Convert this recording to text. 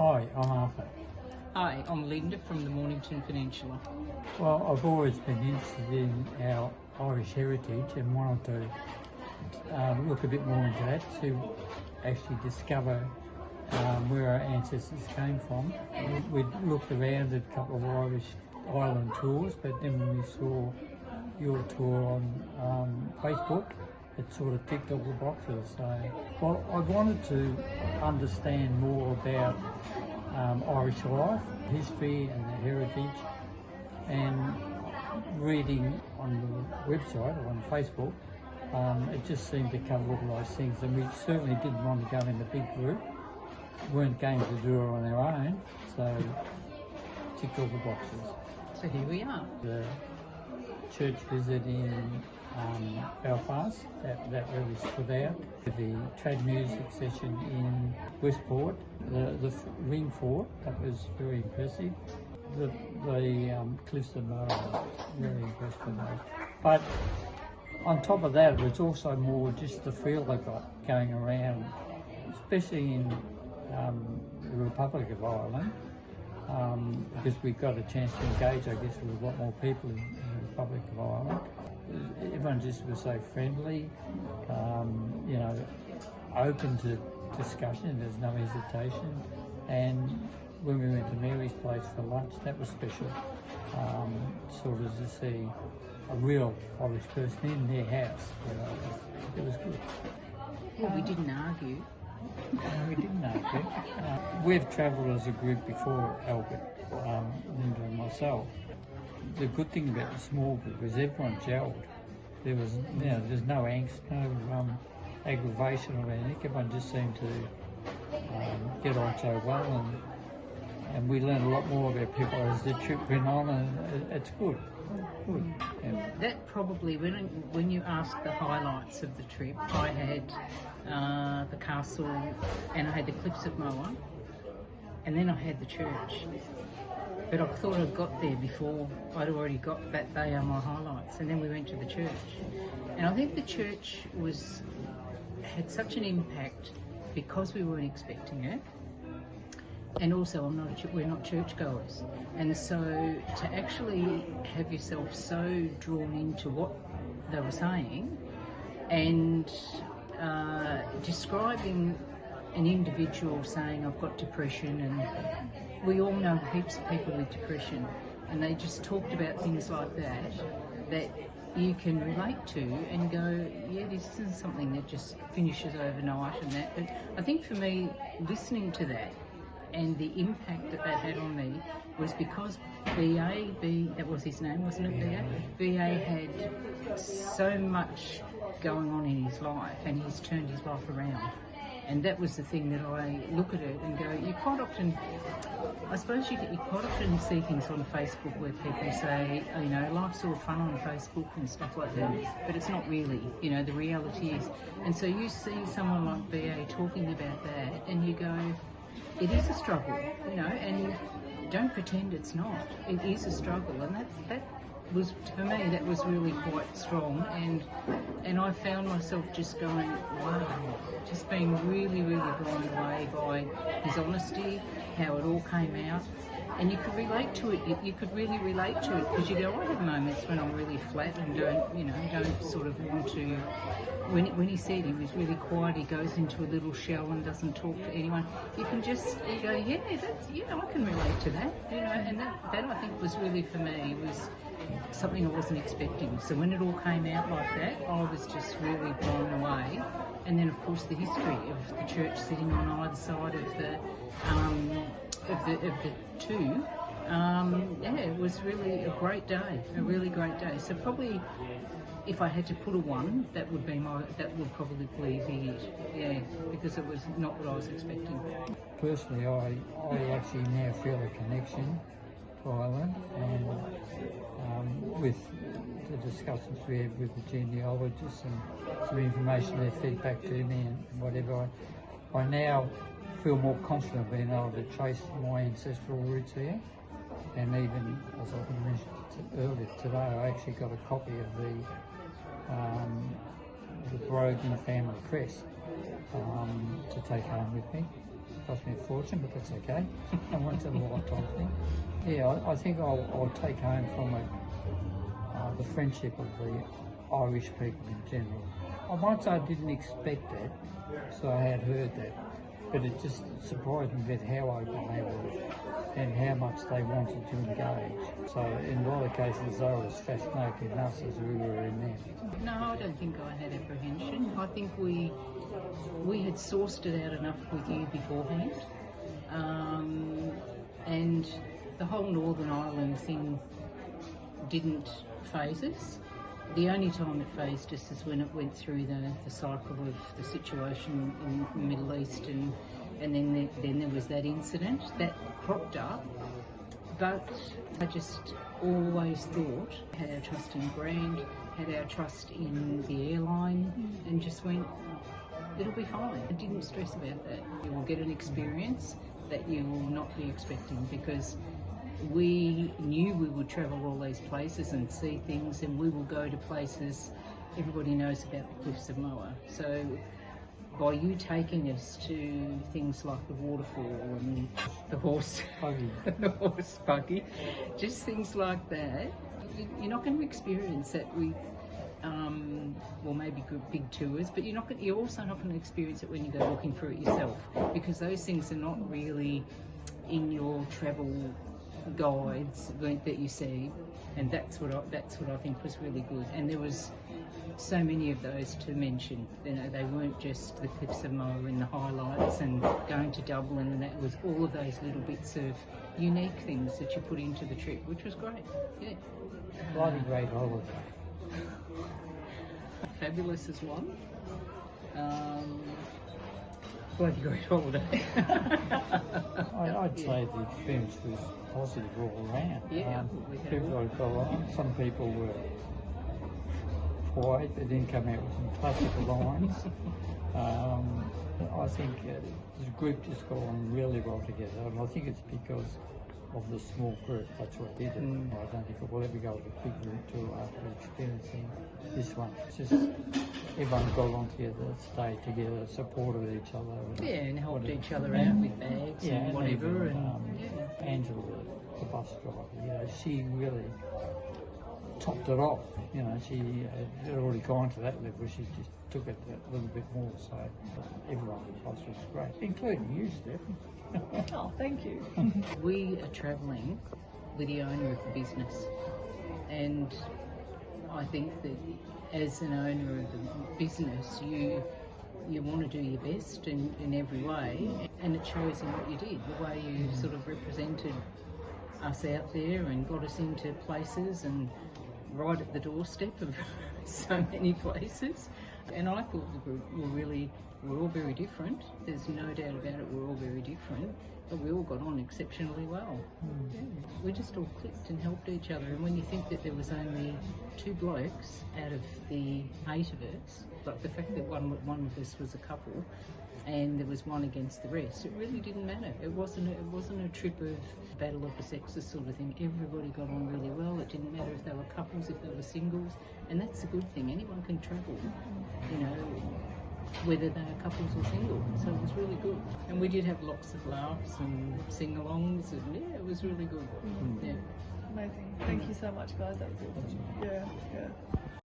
Hi, I'm Arthur. Hi, I'm Linda from the Mornington Peninsula. Well, I've always been interested in our Irish heritage and wanted to look a bit more into that to actually discover where our ancestors came from. We'd looked around at a couple of Irish island tours, but then when we saw your tour on Facebook, it sort of ticked all the boxes. So, well, I wanted to understand more about Irish life, history and the heritage, and reading on the website or on Facebook, it just seemed to cover all those things, and we certainly didn't want to go in a big group. We weren't going to do it on our own, so ticked all the boxes. So here we are. The church visit in Belfast, that really stood out. The trad music session in Westport, the Ring Fort, that was very impressive. The Cliffs of Moher, really impressed with those. But on top of that, it was also more just the feel I got going around, especially in the Republic of Ireland, because we got a chance to engage, I guess, with a lot more people in the Republic of Ireland. Everyone just was so friendly, you know, open to discussion. There's no hesitation. And when we went to Mary's place for lunch, that was special. Sort of to see a real Irish person in their house. You know, it was good. Well, we didn't argue. No, we didn't argue. We've travelled as a group before, Albert, Linda and myself. The good thing about the small group is everyone gelled. There was, you know, there's no angst, no aggravation or anything. Everyone just seemed to get on so well, and we learned a lot more about people as the trip went on, and it's good. Good. Yeah. That probably, when you asked the highlights of the trip, I had the castle and I had the Cliffs of Moher, and then I had the church. But I thought I'd got there before. I'd already got that. They are my highlights. And then we went to the church. And I think the church had such an impact because we weren't expecting it. And also, we're not churchgoers. And so to actually have yourself so drawn into what they were saying and describing an individual saying, I've got depression, and we all know heaps of people with depression, and they just talked about things like that you can relate to and go, yeah, this isn't something that just finishes overnight and that. But I think for me, listening to that and the impact that had on me was because that was his name, wasn't it, B.A.? B.A. had so much going on in his life, and he's turned his life around. And that was the thing that I look at it and go, you quite often see things on Facebook where people say, you know, life's all fun on Facebook and stuff like that, but it's not really, you know, the reality is. And so you see someone like B.A. talking about that and you go, it is a struggle, you know, and don't pretend it's not. It is a struggle, and that was, for me, that was really quite strong, and I found myself just going, wow, just being really, really blown away by his honesty, how it all came out, and you could relate to it. You could really relate to it, because you go, I have moments when I'm really flat and don't sort of want to. When he said he was really quiet, he goes into a little shell and doesn't talk to anyone. You go, yeah, that's, you know, I can relate to that, you know, and that I think was really, for me, was something I wasn't expecting. So when it all came out like that, I was just really blown away. And then, of course, the history of the church sitting on either side of the two. Yeah, it was really a great day, a really great day. So probably, if I had to put a one, that would probably be it. Yeah, because it was not what I was expecting. Personally, I actually now feel a connection to Ireland, and with the discussions we had with the genealogists and some information they fed back to me and whatever, I now feel more confident being able to trace my ancestral roots here. And even, as I mentioned earlier today, I actually got a copy of the Brogan family crest to take home with me. cost me a fortune, but that's okay. I won't tell a lifetime thing. Yeah, I think I'll take home from it the friendship of the Irish people in general. I might say I didn't expect that, so I had heard that, but it just surprised me with how open they were and how much they wanted to engage. So in a lot of cases they were as fascinated in us as we were in them. No, I don't think I had apprehension. I think we had sourced it out enough with you beforehand, and the whole Northern Ireland thing didn't phase us. The only time it phased us is when it went through the cycle of the situation in the Middle East, and then there was that incident that cropped up. But I just always thought, had our trust in brand, had our trust in the airline, and just went, it'll be fine. I didn't stress about that. You will get an experience that you will not be expecting, because we knew we would travel all these places and see things, and we will go to places everybody knows about the Cliffs of Moher. So by you taking us to things like the waterfall and the horse buggy, just things like that, you're not going to experience that with well, maybe good big tours, but you're also not going to experience it when you go looking for it yourself, because those things are not really in your travel guides that you see, and that's what I think was really good. And there was so many of those to mention. You know, they weren't just the Cliffs of Moher and the highlights and going to Dublin, and that was all of those little bits of unique things that you put into the trip, which was great. Yeah, Bloody great holiday. Fabulous as one. Bloody great holiday. I'd say the experience was positive all around. Yeah, everybody got along. Some people were quiet, they didn't come out with some classical lines. I think the group just got on really well together, and I think it's because of the small group. That's what did it. I don't think it will ever go with a big group tour after experiencing this one. It's just everyone got along together, stayed together, supported each other. Yeah, and helped each other out with bags and whatever. And Angela, the bus driver, you know, she really topped it off. You know, she had already gone to that level. She just took it a little bit more. So everyone on the bus was great, including you, Steph. Oh, thank you. We are travelling with the owner of the business, and I think that as an owner of the business, you want to do your best in every way, and it shows in what you did, the way you sort of represented us out there and got us into places and right at the doorstep of so many places. And I thought the group we're all very different. There's no doubt about it, we're all very different, but we all got on exceptionally well. Yeah. We just all clicked and helped each other. And when you think that there was only 2 blokes out of the 8 of us, like the fact that one of us was a couple, and there was one against the rest, it really didn't matter. It wasn't a trip of battle of the sexes sort of thing. Everybody got on really well. It didn't matter if they were couples, if they were singles, and that's a good thing. Anyone can travel, you know, whether they are couples or single. So it was really good. And we did have lots of laughs and sing-alongs, and yeah, it was really good. Yeah. Amazing. Thank you so much, guys. That was awesome. Yeah.